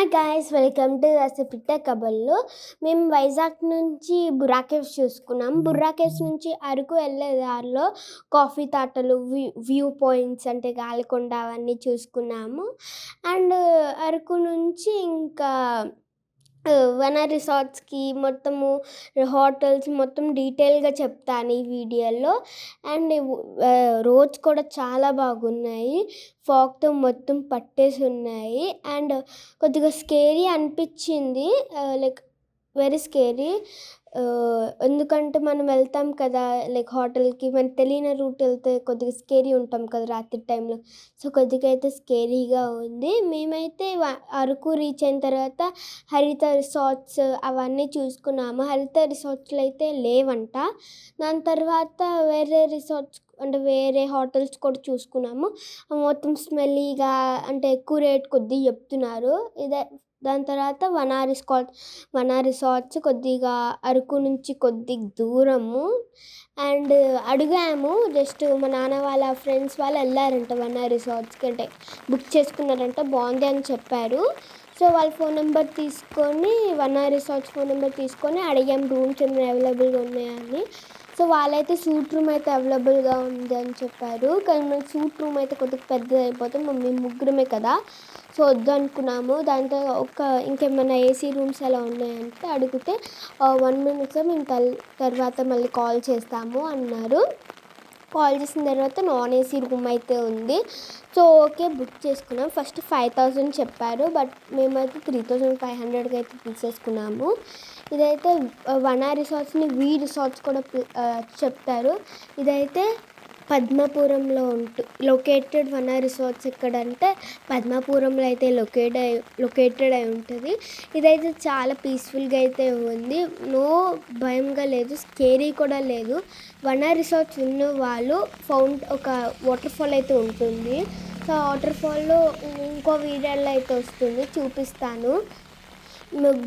Hi guys, welcome to పిట్ట కబుర్లు. మేము వైజాగ్ నుంచి బుర్రా కేవ్స్ చూసుకున్నాం. బుర్రా కేవ్స్ నుంచి అరకు వెళ్ళే దారిలో కాఫీ తోటలు, వ్యూ పాయింట్స్ అంటే గాలికొండ అవన్నీ చూసుకున్నాము. అండ్ అరకు నుంచి ఇంకా వన రిసార్ట్స్కి మొత్తము హోటల్స్ మొత్తం డీటెయిల్గా చెప్తాను ఈ వీడియోలో. అండ్ రోడ్స్ కూడా చాలా బాగున్నాయి, ఫాగ్తో మొత్తం పట్టేసి ఉన్నాయి. అండ్ కొద్దిగా స్కేరీ అనిపించింది, లైక్ వెరీ స్కేరీ. ఎందుకంటే మనం వెళ్తాం కదా లైక్ హోటల్కి, మనకు తెలియని రూట్ వెళ్తే కొద్దిగా స్కేరీ ఉంటాం కదా రాత్రి టైంలో. సో కొద్దిగా అయితే స్కేరీగా ఉంది. మేమైతే అరకు రీచ్ అయిన తర్వాత హరిత రిసార్ట్స్ అవన్నీ చూసుకున్నాము. హరిత రిసార్ట్స్లో అయితే లేవంట. దాని తర్వాత వేరే రిసార్ట్స్ అంటే వేరే హోటల్స్ కూడా చూసుకున్నాము. మొత్తం స్మెల్లీగా అంటే ఎక్కువ రేట్ కొద్దిగా చెప్తున్నారు. దాని తర్వాత వన రిసార్ట్స్ కొద్దిగా అరకు నుంచి కొద్దిగా దూరము. అండ్ అడిగాము, జస్ట్ మా నాన్న వాళ్ళ ఫ్రెండ్స్ వాళ్ళు వెళ్ళారంట వన రిసార్ట్స్కి, అంటే బుక్ చేసుకున్నారంట, బాగుంది అని చెప్పారు. సో వాళ్ళ ఫోన్ నెంబర్ తీసుకొని వన రిసార్ట్స్ ఫోన్ నెంబర్ తీసుకొని అడిగాం రూమ్స్ ఏమైనా అవైలబుల్గా ఉన్నాయని. సో వాళ్ళైతే సూట్ రూమ్ అయితే అవైలబుల్గా ఉంది అని చెప్పారు. కానీ మనకి సూట్ రూమ్ అయితే కొద్దిగా పెద్దది అయిపోతుంది, మేము ముగ్గురమే కదా, సో వద్దు అనుకున్నాము. దాంతో ఇంకేమైనా ఏసీ రూమ్స్ అలా ఉన్నాయంటే అడిగితే 1 minute మేము తర్వాత మళ్ళీ కాల్ చేస్తాము అన్నారు. కాల్ చేసిన తర్వాత నాన్ ఏసీ రూమ్ అయితే ఉంది. సో ఓకే, బుక్ చేసుకున్నాం. ఫస్ట్ 5,000 చెప్పారు, బట్ మేమైతే 3,500కి అయితే తీసేసుకున్నాము. ఇదైతే వన రిసార్ట్స్ని రిసార్ట్స్ కూడా చెప్తారు. ఇదైతే పద్మపురంలో లొకేటెడ్ వన రిసార్ట్స్ ఎక్కడంటే పద్మపురంలో అయితే లొకేటెడ్ అయి ఉంటుంది. ఇదైతే చాలా పీస్ఫుల్గా అయితే ఉంది, నో భయంగా లేదు, స్కేరీ కూడా లేదు. వన రిసార్ట్స్ ఉన్న వాళ్ళు ఒక వాటర్ ఫాల్ అయితే ఉంటుంది. సో వాటర్ ఫాల్లో ఇంకో వీడియోలో అయితే వస్తుంది, చూపిస్తాను.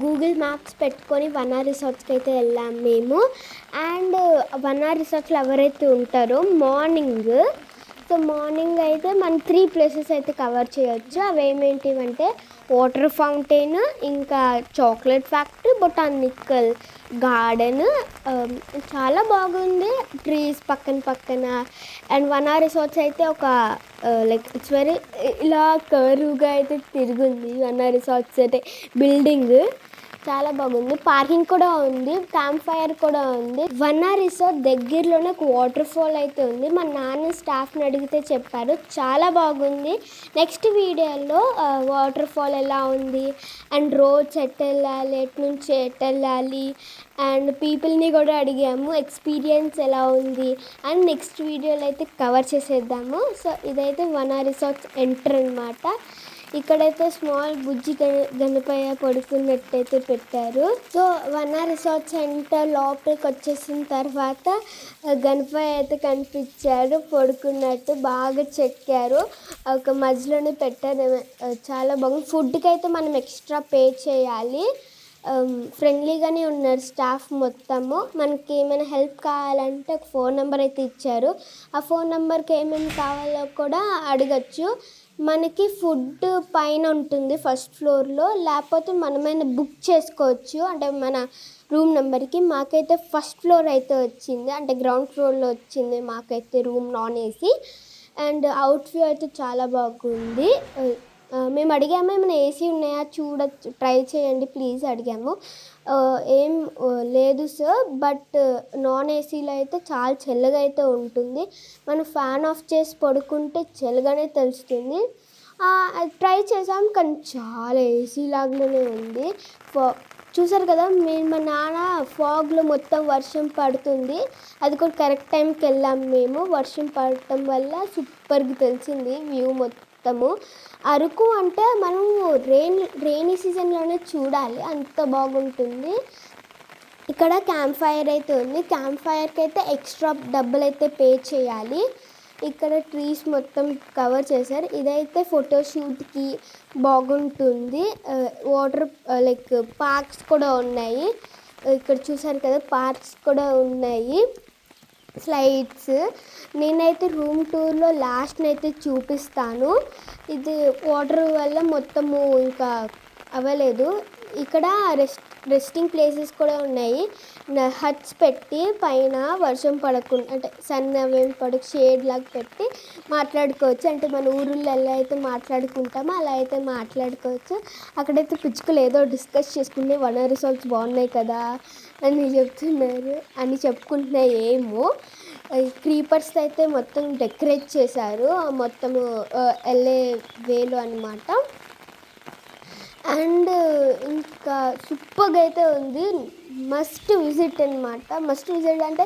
గూగుల్ మ్యాప్స్ పెట్టుకొని వన రిసార్ట్స్కి అయితే వెళ్ళాము మేము. అండ్ వన రిసార్ట్స్లో ఎవరైతే ఉంటారో మార్నింగ్ అయితే మనం 3 places అయితే కవర్ చేయొచ్చు. అవి ఏమేంటివంటే వాటర్ ఫౌంటైన్, ఇంకా చాక్లెట్ ఫ్యాక్టరీ, బొటానికల్ గార్డెన్. చాలా బాగుంది, ట్రీస్ పక్కన. అండ్ వన రిసార్ట్స్ అయితే ఒక లైక్ ఇట్స్ వెరీ ఇలా కర్వ్గా అయితే తిరిగింది. వన రిసార్ట్స్ అయితే బిల్డింగ్ చాలా బాగుంది, పార్కింగ్ కూడా ఉంది, క్యాంప్ ఫైర్ కూడా ఉంది. వన రిసార్ట్ దగ్గరలోనే ఒక వాటర్ ఫాల్ అయితే ఉంది. మా నాన్న స్టాఫ్ని అడిగితే చెప్పారు, చాలా బాగుంది. నెక్స్ట్ వీడియోలో వాటర్ ఫాల్ ఎలా ఉంది అండ్ రోడ్స్ ఎట్ వెళ్ళాలి అండ్ పీపుల్ని కూడా అడిగాము, ఎక్స్పీరియన్స్ ఎలా ఉంది అండ్ నెక్స్ట్ వీడియోలో అయితే కవర్ చేసేద్దాము. సో ఇదైతే వన రిసార్ట్స్ ఎంటర్ అనమాట. ఇక్కడైతే స్మాల్ బుజ్జి గణపయ్య పడుకున్నట్టయితే పెట్టారు. సో వన రిసార్ట్స్ ఎంటర్ లోపలికి వచ్చేసిన తర్వాత గణపయ్య అయితే కనిపించాడు పడుకున్నట్టు, బాగా చెక్కారు, ఒక మధ్యలోనే పెట్టారు. చాలా బాగుంది. ఫుడ్కి అయితే మనం ఎక్స్ట్రా పే చేయాలి. ఫ్రెండ్లీగానే ఉన్నారు స్టాఫ్ మొత్తము. మనకి ఏమైనా హెల్ప్ కావాలంటే ఒక ఫోన్ నెంబర్ అయితే ఇచ్చారు, ఆ ఫోన్ నెంబర్కి ఏమేమి కావాలో కూడా అడగచ్చు. మనకి ఫుడ్ పైన ఉంటుంది ఫస్ట్ ఫ్లోర్లో, లేకపోతే మనమైనా బుక్ చేసుకోవచ్చు అంటే మన రూమ్ నెంబర్కి. మాకైతే ఫస్ట్ ఫ్లోర్ అయితే వచ్చింది, అంటే గ్రౌండ్ ఫ్లోర్లో వచ్చింది మాకైతే room, non AC. And out view అయితే చాలా బాగుంది. మేము అడిగాము ఏమైనా ఏసీ ఉన్నాయా ట్రై చేయండి ప్లీజ్ అడిగాము. ఏం లేదు సార్, బట్ నాన్ ఏసీలో అయితే చాలా చల్లగా అయితే ఉంటుంది. మనం ఫ్యాన్ ఆఫ్ చేసి పడుకుంటే చల్లగానే తెలుస్తుంది. అది ట్రై చేసాం, కానీ చాలా ఏసీ లాగానే ఉంది. చూసారు కదా, మా నాన్న ఫాగ్లో మొత్తం వర్షం పడుతుంది, అది కూడా కరెక్ట్ టైంకి వెళ్ళాము మేము. వర్షం పడటం వల్ల సూపర్గా తెలిసింది వ్యూ మొత్తము. అరకు అంటే మనం రెయినీ సీజన్లోనే చూడాలి, అంత బాగుంటుంది. ఇక్కడ క్యాంప్ ఫైర్ అయితే ఉంది, క్యాంప్ ఫైర్కి అయితే ఎక్స్ట్రా డబ్బులు అయితే పే చేయాలి. ఇక్కడ ట్రీస్ మొత్తం కవర్ చేశారు. ఇదైతే ఫోటోషూట్కి బాగుంటుంది. వాటర్ లైక్ పార్క్స్ కూడా ఉన్నాయి, ఇక్కడ చూసారు కదా పార్క్స్ కూడా ఉన్నాయి, స్లైడ్స్. నేనైతే రూమ్ టూర్లో లాస్ట్ని అయితే చూపిస్తాను. ఇది వాటర్ వల్ల మొత్తము ఇంకా అవ్వలేదు. ఇక్కడ రెస్టింగ్ ప్లేసెస్ కూడా ఉన్నాయి. హట్స్ పెట్టి పైన వర్షం పడకుండా అంటే సన్ అవేం పడక షేడ్ లాగా పెట్టి మాట్లాడుకోవచ్చు. అంటే మన ఊరుల్లో ఎలా అయితే మాట్లాడుకుంటామో అలా అయితే మాట్లాడుకోవచ్చు. అక్కడైతే పిచ్చుకలు ఏదో డిస్కస్ చేసుకునే వన రిసార్ట్స్ బాగున్నాయి కదా అని చెప్తున్నారు అని చెప్పుకుంటున్నాయి ఏమో. క్రీపర్స్ అయితే మొత్తం డెకరేట్ చేశారు మొత్తము వెళ్ళే వేలో అనమాట. అండ్ ఇంకా సూపర్గా అయితే ఉంది. మస్ట్ విజిట్ అనమాట. మస్ట్ విజిట్ అంటే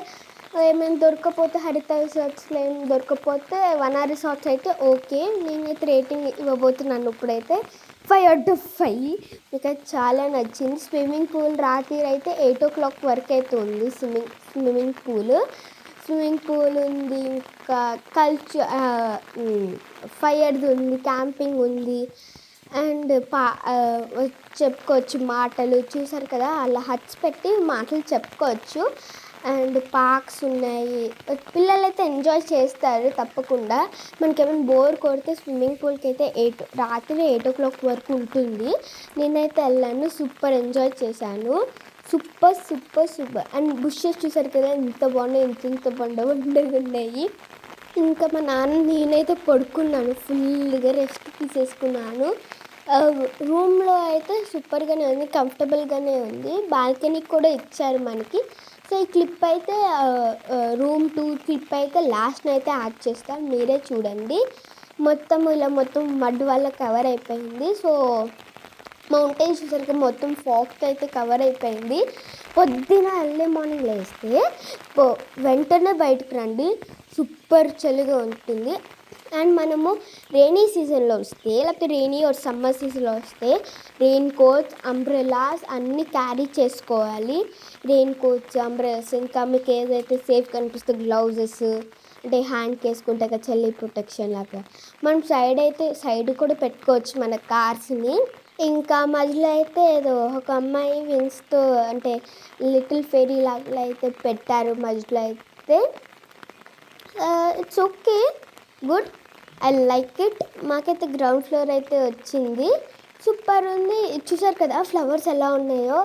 ఏమైనా దొరకపోతే హరిత రిసార్ట్స్లో ఏం దొరకపోతే వన రిసార్ట్స్ అయితే ఓకే. నేనైతే రేటింగ్ ఇవ్వబోతున్నాను ఇప్పుడైతే 5/5. మీకు అయితే చాలా నచ్చింది. స్విమ్మింగ్ పూల్ రాత్రి అయితే 8 o'clock వరకు అయితే ఉంది. స్విమ్మింగ్ పూల్ ఉంది. ఇంకా ఫైర్ది ఉంది, క్యాంపింగ్ ఉంది. అండ్ చెప్పుకోవచ్చు మాటలు. చూసారు కదా అలా హట్స్ పెట్టి మాటలు చెప్పుకోవచ్చు. అండ్ పార్క్స్ ఉన్నాయి. పిల్లలైతే ఎంజాయ్ చేస్తారు తప్పకుండా. మనకేమైనా బోర్ కొడితే స్విమ్మింగ్ పూల్కి అయితే రాత్రి 8 o'clock వరకు ఉంటుంది. నేనైతే వెళ్ళాను, సూపర్ ఎంజాయ్ చేశాను. సూపర్. అండ్ బుషెస్ చూసారు కదా ఎంత బాగున్నాయి, ఎంత బండగా ఉన్నాయి. ఇంకా మా నాన్న నేనైతే పడుకున్నాను, ఫుల్గా రెస్ట్ తీసేసుకున్నాను. రూమ్లో అయితే సూపర్గానే ఉంది, కంఫర్టబుల్గానే ఉంది. బాల్కనీ కూడా ఇచ్చారు మనకి. సో ఈ క్లిప్ అయితే రూమ్ 2 క్లిప్ అయితే లాస్ట్ని అయితే యాడ్ చేస్తాను, మీరే చూడండి. మొత్తం మడ్ వల్ల కవర్ అయిపోయింది. సో మౌంటైన్స్ చూసరికి మొత్తం ఫాగ్తో అయితే కవర్ అయిపోయింది. పొద్దున ఎర్లీ మార్నింగ్ లేస్తే వెంటనే బయటకు రండి, సూపర్ చలిగా ఉంటుంది. అండ్ మనము రెయినీ సీజన్లో వస్తే లేకపోతే రెయినీ ఆర్ సమ్మర్ సీజన్లో వస్తే రెయిన్ కోట్స్, అంబ్రెలాస్ అన్నీ క్యారీ చేసుకోవాలి. రెయిన్ కోట్స్, అంబ్రెలాస్, ఇంకా మీకు ఏదైతే సేఫ్ కనిపిస్తే గ్లౌజెస్ అంటే హ్యాండ్కి వేసుకుంటే కదా చలి ప్రొటెక్షన్ లాగా. మనం సైడ్ కూడా పెట్టుకోవచ్చు మన కార్స్ని. ఇంకా మధ్యలో అయితే ఏదో ఒక అమ్మాయి వింగ్స్తో అంటే లిటిల్ ఫెయిరీ లాగా అయితే పెట్టారు మధ్యలో అయితే. It's okay, good, I like it. మాకైతే గ్రౌండ్ ఫ్లోర్ అయితే వచ్చింది, సూపర్ ఉంది. చూసారు కదా ఫ్లవర్స్ ఎలా ఉన్నాయో.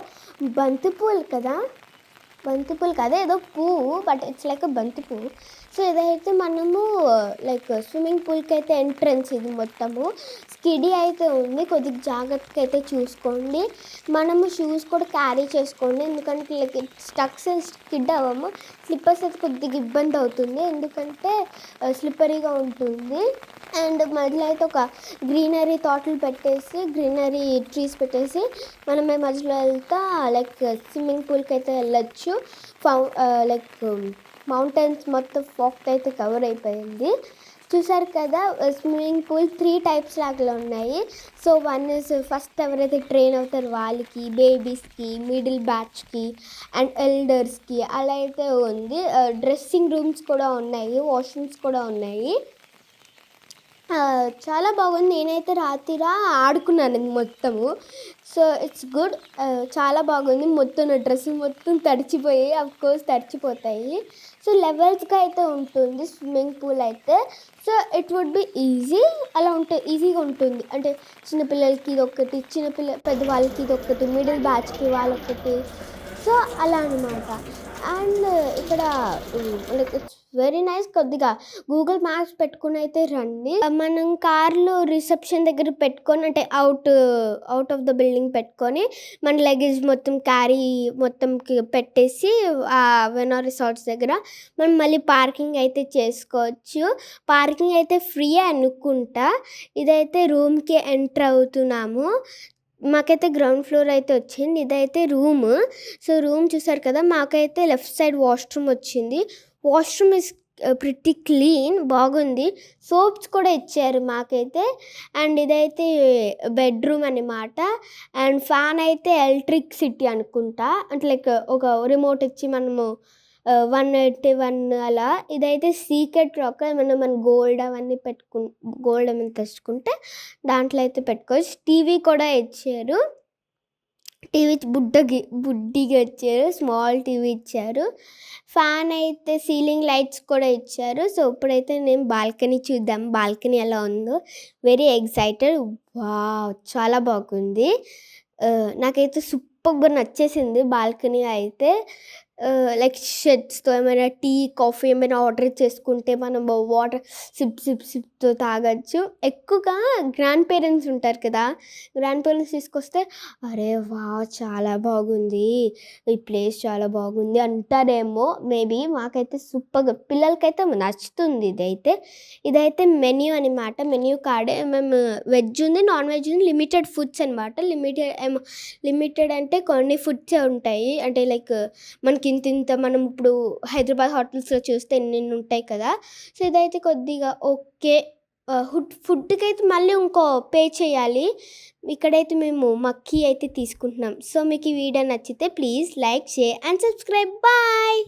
బంతిపూలు కదా ఏదో పువ్వు, బట్ ఇట్స్ లైక్ బంతి పువ్వు. సో ఇదైతే మనము లైక్ స్విమ్మింగ్ పూల్కి అయితే ఎంట్రన్స్. ఇది మొత్తము స్కిడీ అయితే ఉంది, కొద్దిగా జాగ్రత్తగా అయితే చూసుకోండి. మనము షూస్ కూడా క్యారీ చేసుకోండి, ఎందుకంటే లైక్ స్టక్స్ స్కిడ్ అవ్వము. స్లిప్పర్స్ అయితే కొద్దిగా ఇబ్బంది అవుతుంది, ఎందుకంటే స్లిప్పరీగా ఉంటుంది. అండ్ మధ్యలో అయితే ఒక గ్రీనరీ గ్రీనరీ ట్రీస్ పెట్టేసి మనమే మధ్యలో వెళ్తా లైక్ స్విమ్మింగ్ పూల్కి అయితే వెళ్ళొచ్చు. లైక్ మౌంటైన్స్ మొత్తం ఫాగ్ అయితే కవర్ అయిపోయింది. చూసారు కదా స్విమ్మింగ్ పూల్ 3 types లాగా ఉన్నాయి. సో 1 is ఫస్ట్ ఎవరైతే ట్రైన్ అవుతారో వాళ్ళకి, బేబీస్కి, మిడిల్ బ్యాచ్కి అండ్ ఎల్డర్స్కి అలా అయితే ఉంది. డ్రెస్సింగ్ రూమ్స్ కూడా ఉన్నాయి, వాష్రూమ్స్ కూడా ఉన్నాయి. చాలా బాగుంది. నేనైతే రాత్రి ఆడుకున్నాను మొత్తము. సో ఇట్స్ గుడ్, చాలా బాగుంది. మొత్తం నా డ్రెస్ మొత్తం తడిచిపోయి, అఫ్కోర్స్ తడిచిపోతాయి. సో లెవెల్స్గా అయితే ఉంటుంది స్విమ్మింగ్ పూల్ అయితే. So it would be easy, అలా ఈజీగా ఉంటుంది. అంటే చిన్నపిల్లలకి ఇదొకటి, పెద్దవాళ్ళకి ఇదొకటి, మిడిల్ బ్యాచ్కి వాళ్ళొకటి. సో అలా అనమాట. అండ్ ఇక్కడ లైక్ ఇట్స్ వెరీ నైస్. కొద్దిగా గూగుల్ మ్యాప్స్ పెట్టుకుని అయితే రండి. మనం కార్లు రిసెప్షన్ దగ్గర పెట్టుకొని అంటే అవుట్ ఆఫ్ ద బిల్డింగ్ పెట్టుకొని మన లగేజ్ మొత్తం పెట్టేసి వెనా రిసార్ట్స్ దగ్గర మనం మళ్ళీ పార్కింగ్ అయితే చేసుకోవచ్చు. పార్కింగ్ అయితే ఫ్రీ అనుకుంటా. ఇదైతే రూమ్కి ఎంటర్ అవుతున్నాము. మాకైతే గ్రౌండ్ ఫ్లోర్ అయితే వచ్చింది, ఇదైతే రూమ్. సో రూమ్ చూసారు కదా, మాకైతే లెఫ్ట్ సైడ్ వాష్రూమ్ వచ్చింది. వాష్రూమ్ ఇస్ ప్రిటీ క్లీన్, బాగుంది. సోప్స్ కూడా ఇచ్చారు మాకైతే. అండ్ ఇదైతే బెడ్రూమ్ అనమాట. అండ్ ఫ్యాన్ అయితే ఎలక్ట్రిసిటీ అనుకుంటా, అంటే లైక్ ఒక రిమోట్ ఇచ్చి మనము 181 అలా. ఇదైతే సీక్రెట్ రాక్, మన గోల్డ్ అవన్నీ గోల్డ్ ఏమైనా తెచ్చుకుంటే దాంట్లో అయితే పెట్టుకోవచ్చు. టీవీ కూడా ఇచ్చారు. టీవీ బుడ్డిగా ఇచ్చారు, స్మాల్ టీవీ ఇచ్చారు. ఫ్యాన్ అయితే సీలింగ్ లైట్స్ కూడా ఇచ్చారు. సో ఇప్పుడైతే నేను బాల్కనీ చూద్దాం, బాల్కనీ ఎలా ఉందో. Very excited. వావ్! చాలా బాగుంది. నాకైతే సూపర్‌గా నచ్చేసింది బాల్కనీ అయితే. లైక్ షెడ్స్‌తో ఏమైనా టీ, కాఫీ ఏమైనా ఆర్డర్ చేసుకుంటే మనం వాటర్ సిప్‌తో తాగొచ్చు. ఎక్కువగా గ్రాండ్ పేరెంట్స్ ఉంటారు కదా! గ్రాండ్ పేరెంట్స్ తీసుకొస్తే, "అరే వావ్! చాలా బాగుంది. ఈ ప్లేస్ చాలా బాగుంది" అంటారేమో మేబీ. మాకైతే సూపర్‌గా, పిల్లలకైతే నచ్చుతుంది ఇదైతే. ఇదైతే మెన్యూ అనమాట. మెన్యూ కార్డే. మేము వెజ్ ఉంది, నాన్ వెజ్ ఉంది, లిమిటెడ్ ఫుడ్స్ అనమాట. లిమిటెడ్ అంటే కొన్ని ఫుడ్సే ఉంటాయి. అంటే లైక్ మనకి ఇంతింత, మనం ఇప్పుడు హైదరాబాద్ హోటల్స్‌లో చూస్తే ఇన్నిన్ని ఉంటాయి కదా! సో ఇదైతే కొద్దిగా ఓకే. ఫుడ్‌కైతే మళ్ళీ ఇంకో పే చేయాలి. ఇక్కడైతే మేము మక్కీ అయితే తీసుకుంటున్నాం. సో మీకు ఈ వీడియో నచ్చితే please like, share and subscribe. Bye.